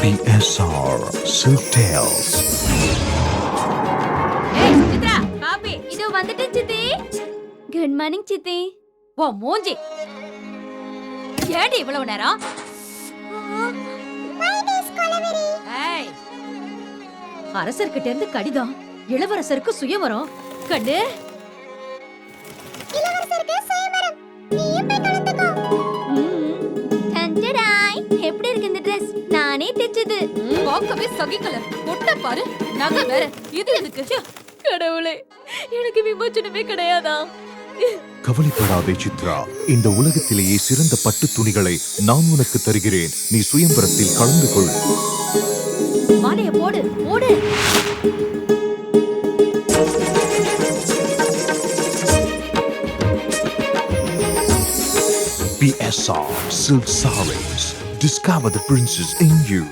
PSR Silk Tales. ஏய் Chitra coffee இதோ வந்துட்டேன் சித்தி. குட் மார்னிங் சித்தி. ஓ மூஞ்சி ஏடி இவ்வளவு நேரம் ஏய் அரசர்கிட்ட இருந்து கடிதம் இளவரசருக்கு சுயவரம் கண்டு டன்டடாய். எப்படி இருக்கு இந்த Dress? நானே தைச்சது. பார்க்கவே சகிக்கல பொட்ட பாரு நகை வேற இது எதுக்கு ச்சே, கடவுளே எனக்கு விமோச்சனமே கிடையாதா கவலைப்படாதே சித்ரா, இந்த உலகத்திலேயே சிறந்த பட்டு துணிகளை நான் உனக்கு தருகிறேன். நீ சுயம்பரத்தில் கலந்து கொள். மாலைய போடு போடு PSR Silk Sarees. Discover the princess in you.